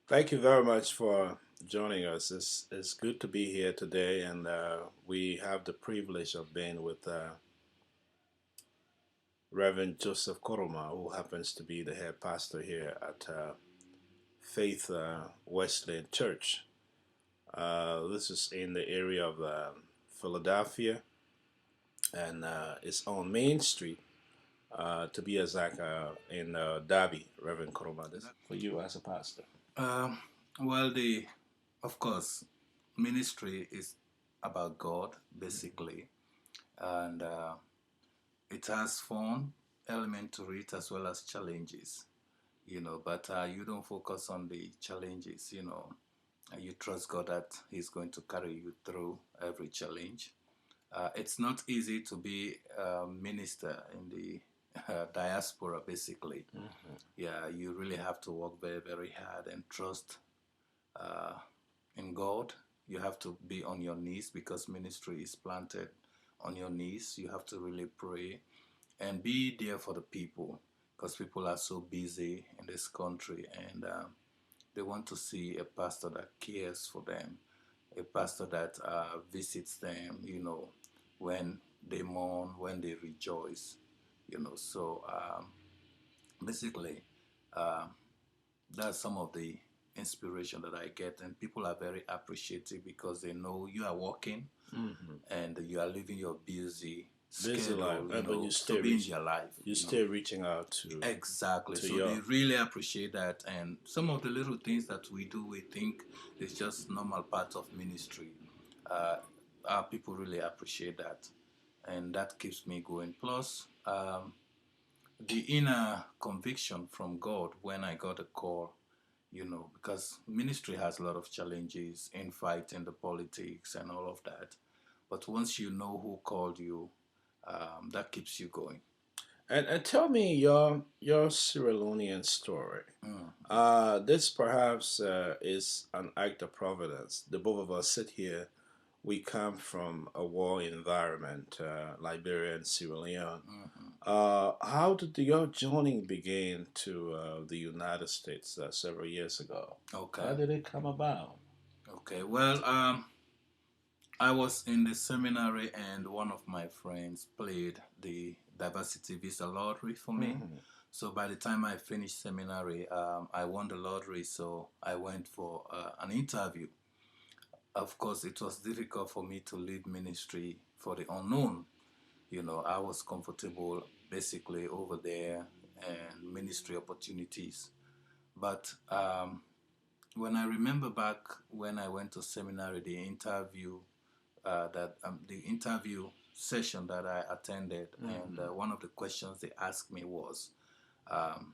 Thank you very much for joining us. It's good to be here today, and we have the privilege of being with Reverend Joseph Koroma, who happens to be the head pastor here at Faith Wesleyan Church. This is in the area of Philadelphia, and it's on Main Street, to be exact, in Darby, Reverend Koroma. This for you as a pastor. Um, well, of course, ministry is about God basically, and it has fun element to it as well as challenges. But you don't focus on the challenges. You trust God that He's going to carry you through every challenge. It's not easy to be a minister in the diaspora, basically. Mm-hmm. Yeah, you really have to work very, very hard and trust uh, in God. You have to be on your knees because ministry is planted on your knees. You have to really pray and be there for the people because people are so busy in this country and they want to see a pastor that cares for them, a pastor that visits them, when they mourn, when they rejoice, So basically, um, that's some of the inspiration that I get, and people are very appreciative because they know you are working Mm-hmm. and you are living your busy Busy life, schedule, but you to stay be in reach, their life, you stay reaching out to Exactly. to So they your. really appreciate that, and some of the little things that we do, we think is just normal part of ministry. Uh, our people really appreciate that, and that keeps me going. Plus, the inner conviction from God when I got a call, because ministry has a lot of challenges in fighting the politics and all of that. But once you know who called you, that keeps you going. And tell me your Sierra Leonean story. Mm. This perhaps is an act of providence. The both of us sit here. We come from a war environment, Liberia and Sierra Leone. Mhm. How did your journey begin to the United States several years ago? How Okay. did it come about? Okay. Well, I was in the seminary, and one of my friends played the diversity visa lottery for me. Mm-hmm. So by the time I finished seminary, I won the lottery. So I went for an interview. Of course, it was difficult for me to leave ministry for the unknown. I was comfortable basically over there and ministry opportunities. But when I remember back when I went to seminary, the interview session that I attended, and Mm-hmm. one of the questions they asked me was, um,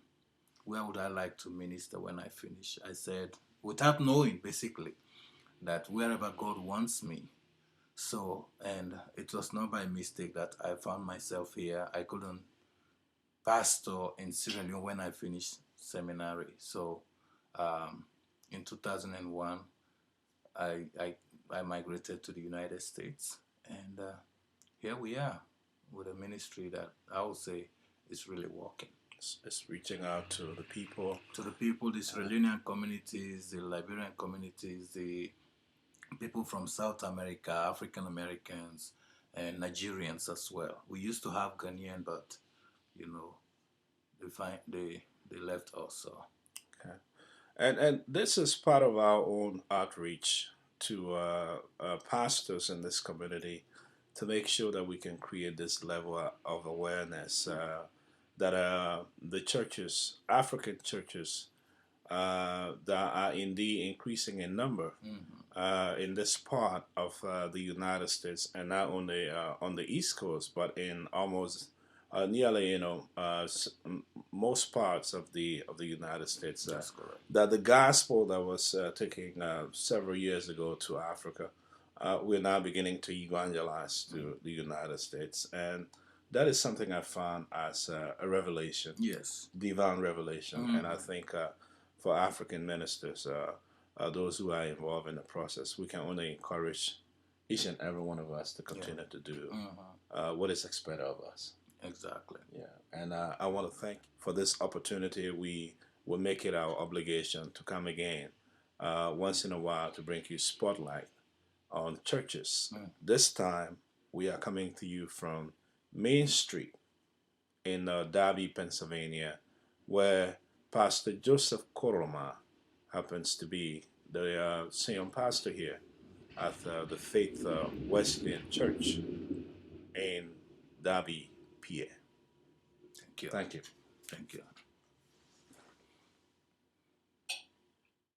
"Where would I like to minister when I finish?" I said, without knowing, basically, that wherever God wants me. So, and it was not by mistake that I found myself here. I couldn't pastor in Sierra Leone when I finished seminary. So, um, in 2001, I, I I migrated to the United States, and here we are with a ministry that I would say is really working. It's reaching out to the people. To the people, the Sierra Uh, Leonean communities, the Liberian communities, the people from South America, African Americans, and Nigerians as well. We used to have Ghanaian, but you know, they left us. So okay. And this is part of our own outreach to pastors in this community to make sure that we can create this level of awareness that the churches, African churches, that are indeed increasing in number mm-hmm. in this part of the United States, and not only on the East Coast, but in almost nearly, most parts of the United States. That's correct. That the gospel that was taken several years ago to Africa, we're now beginning to evangelize Mm. to the United States, and that is something I found as a revelation, Yes. divine revelation, and I Mm-hmm. think for African ministers, those who are involved in the process, we can only encourage each and every one of us to Yeah. continue to do Mm-hmm. what is expected of us. Exactly. Yeah, and I want to thank for this opportunity. We will make it our obligation to come again once in a while to bring you spotlight on churches. Mm. This time we are coming to you from Main Street in Darby, Pennsylvania, where Pastor Joseph Koroma happens to be the senior pastor here at the Faith Wesleyan Church in Darby, PA. Thank you. Thank you. Thank you.